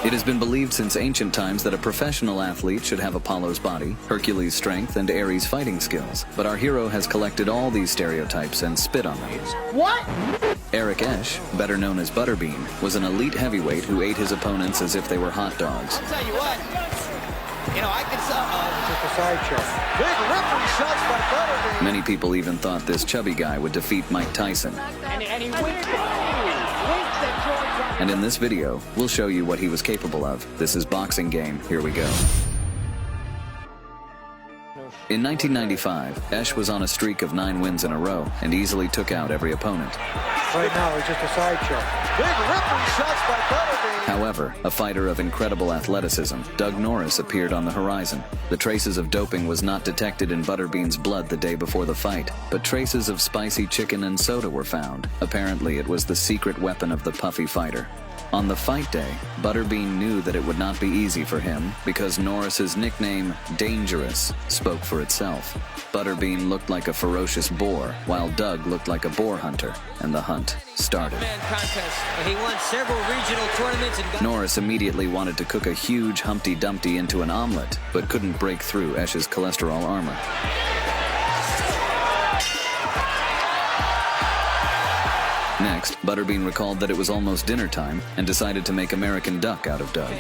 It has been believed since ancient times that a professional athlete should have Apollo's body, Hercules' strength, and Ares' fighting skills. But our hero has collected all these stereotypes and spit on them. What? David Esch, better known as Butterbean, was an elite heavyweight who ate his opponents as if they were hot dogs. I'll tell you what, I can Just a sideshow. Big ripping shots by Butterbean. Many people even thought this chubby guy would defeat Mike Tyson. And he winked at George. And in this video, we'll show you what he was capable of. This is Boxing Game. Here we go. In 1995, Esch was on a streak of 9 wins in a row and easily took out every opponent. Right now, it's just a sideshow. Big ripping shots by Butterbean. However, a fighter of incredible athleticism, Doug Norris, appeared on the horizon. The traces of doping was not detected in Butterbean's blood the day before the fight, but traces of spicy chicken and soda were found. Apparently, it was the secret weapon of the puffy fighter. On the fight day, Butterbean knew that it would not be easy for him because Norris's nickname, Dangerous, spoke for itself. Butterbean looked like a ferocious boar, while Doug looked like a boar hunter, and the hunt started. He won several regional tournaments and Norris immediately wanted to cook a huge Humpty Dumpty into an omelet, but couldn't break through Esch's cholesterol armor. Next, Butterbean recalled that it was almost dinner time and decided to make American Duck out of Doug. you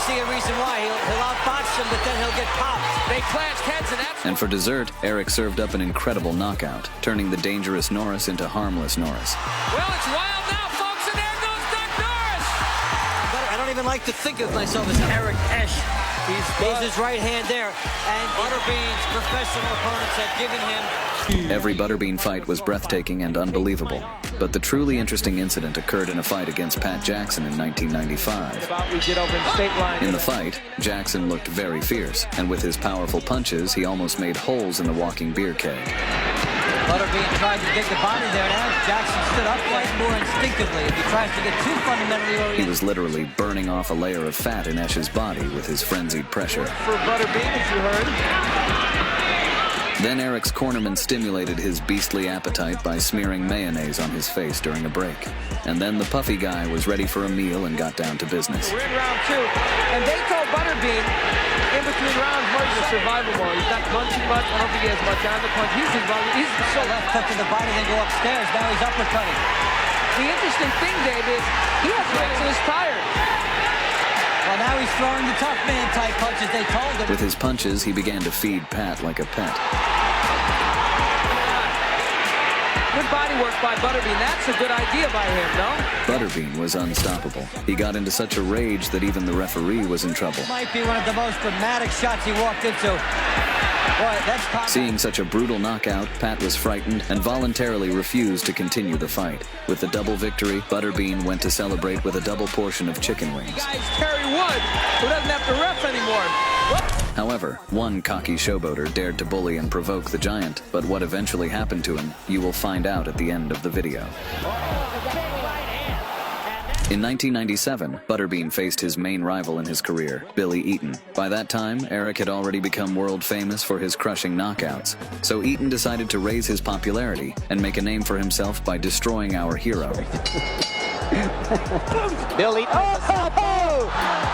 see a reason why. He'll outbox him, but then he'll get popped. They clashed heads, and that's... And for dessert, Eric served up an incredible knockout, turning the dangerous Norris into harmless Norris. Well, it's wild now, folks, and there goes Doug Norris! I don't even like to think of myself as Eric Esch. He's his right hand there, and Butterbean's professional opponents have given him... Every Butterbean fight was breathtaking and unbelievable, but the truly interesting incident occurred in a fight against Pat Jackson in 1995. In the fight, Jackson looked very fierce, and with his powerful punches, he almost made holes in the walking beer keg. Butterbean tried to dig the body there. Now Jackson stood upright more instinctively. If he tries to get too fundamentally oriented... He was literally burning off a layer of fat in Esch's body with his frenzied pressure. For Butterbean, as you heard. Then Eric's cornerman stimulated his beastly appetite by smearing mayonnaise on his face during a break. And then the puffy guy was ready for a meal and got down to business. We're in round 2, and they told Butterbean in between rounds what is a survival mode. He's not punching much. I don't think he has much on the punch. He's So left hook to the body, then go upstairs. Now he's uppercutting. The interesting thing, Dave, is he has legs and is tired. Well, now he's throwing the tough man type punches they told him. With his punches, he began to feed Pat like a pet. Good body work by Butterbean. That's a good idea by him, no? Butterbean was unstoppable. He got into such a rage that even the referee was in trouble. Might be one of the most dramatic shots he walked into. Boy, that's Seeing such a brutal knockout, Pat was frightened and voluntarily refused to continue the fight. With the double victory, Butterbean went to celebrate with a double portion of chicken wings. Guys, Terry Wood, who doesn't have to ref anymore. However, one cocky showboater dared to bully and provoke the giant, but what eventually happened to him, you will find out at the end of the video. In 1997, Butterbean faced his main rival in his career, Billy Eaton. By that time, Eric had already become world famous for his crushing knockouts, so Eaton decided to raise his popularity and make a name for himself by destroying our hero. Billy.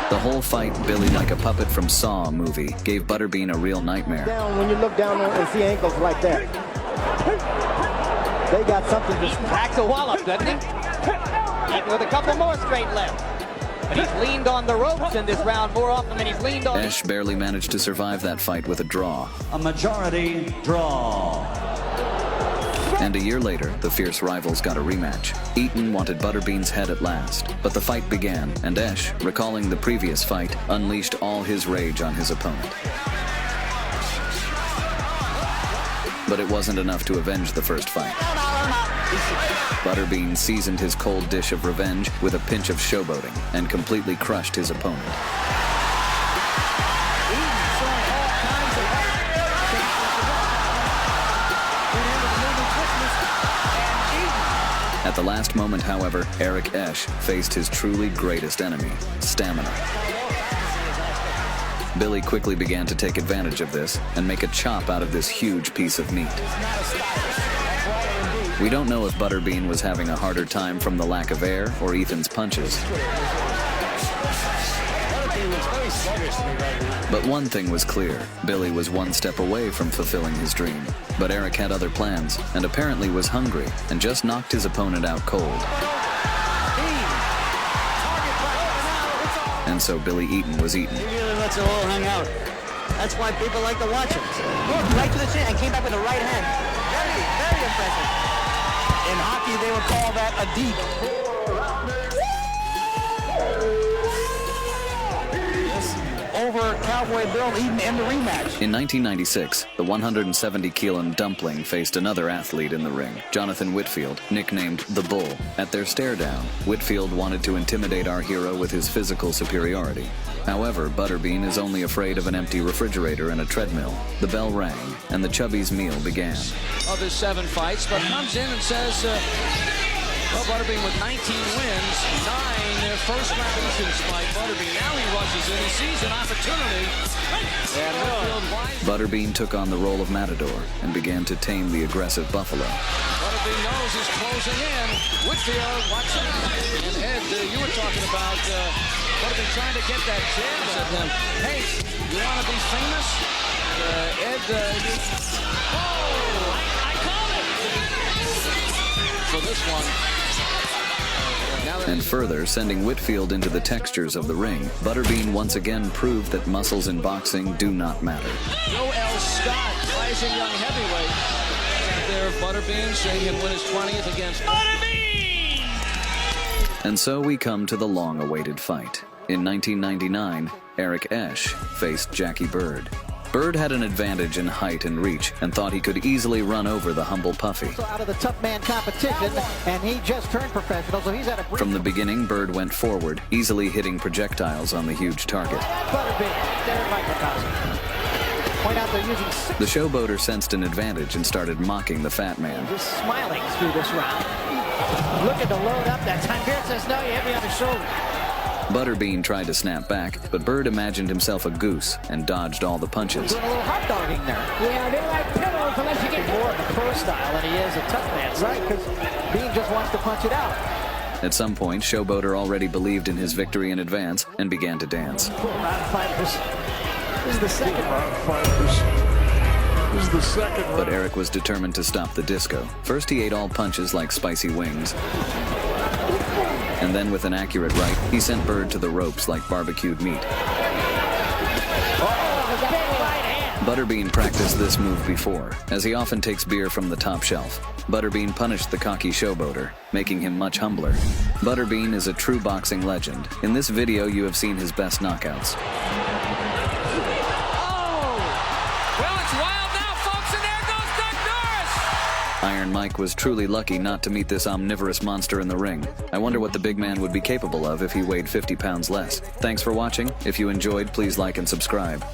The whole fight, Billy like a puppet from Saw movie, gave Butterbean a real nightmare. Down when you look down and see ankles like that. They got something to... Packs a wallop, doesn't he? Even with a couple more straight left. But he's leaned on the ropes in this round more often than he's leaned on... Esch barely managed to survive that fight with a draw. A majority draw. And a year later, the fierce rivals got a rematch. Eaton wanted Butterbean's head at last, but the fight began, and Esch, recalling the previous fight, unleashed all his rage on his opponent. But it wasn't enough to avenge the first fight. Butterbean seasoned his cold dish of revenge with a pinch of showboating and completely crushed his opponent. At the last moment, however, Eric Esch faced his truly greatest enemy, stamina. Billy quickly began to take advantage of this and make a chop out of this huge piece of meat. We don't know if Butterbean was having a harder time from the lack of air or Ethan's punches. But one thing was clear. Billy was one step away from fulfilling his dream. But Eric had other plans, and apparently was hungry, and just knocked his opponent out cold. And so Billy Eaton was eaten. He really lets it all hang out. That's why people like to watch him. Look, right to the chin and came back with a right hand. Very, very impressive. In hockey, they would call that a deke. Over Cowboy Bill Eaton in the rematch. In 1996, the 170-kilo dumpling faced another athlete in the ring, Jonathan Whitfield, nicknamed the Bull. At their stare-down, Whitfield wanted to intimidate our hero with his physical superiority. However, Butterbean is only afraid of an empty refrigerator and a treadmill. The bell rang, and the Chubby's meal began. Of his 7 fights, but comes in and says, well, Butterbean with 19 wins, 9 first round decisions by Butterbean. Now he rushes in, he sees an opportunity. Butterbean took on the role of Matador and began to tame the aggressive Buffalo. Butterbean knows he's closing in. Whitfield watching. And Ed, you were talking about Butterbean trying to get that jab at him. Hey, you want to be famous? Ed, I called it! For this one. And further, sending Whitfield into the textures of the ring, Butterbean once again proved that muscles in boxing do not matter. Joel Scott, rising young heavyweight. And there, Butterbean saying he can win his 20th against Butterbean! And so we come to the long-awaited fight. In 1999, Eric Esch faced Jackie Bird. Bird had an advantage in height and reach and thought he could easily run over the humble Puffy. Out of the tough man competition, and he just turned professional, so he's at a... From the beginning, Bird went forward, easily hitting projectiles on the huge target. Point out they're using 6. The showboater sensed an advantage and started mocking the fat man. Just smiling through this round. Looking to load up that time. Beard says, no, you hit me on the shoulder. Butterbean tried to snap back, but Bird imagined himself a goose and dodged all the punches. Doing a little hot dogging there. Yeah, they like pillows unless you get more of the pro style than he is a tough man. Right, because Bean just wants to punch it out. At some point, Showboater already believed in his victory in advance and began to dance. Round fighters. This is the second round. But Eric was determined to stop the disco. First, he ate all punches like spicy wings. And then with an accurate right, he sent Bird to the ropes like barbecued meat. Butterbean practiced this move before, as he often takes beer from the top shelf. Butterbean punished the cocky showboater, making him much humbler. Butterbean is a true boxing legend. In this video, you have seen his best knockouts. Iron Mike was truly lucky not to meet this omnivorous monster in the ring. I wonder what the big man would be capable of if he weighed 50 pounds less. Thanks for watching. If you enjoyed, please like and subscribe.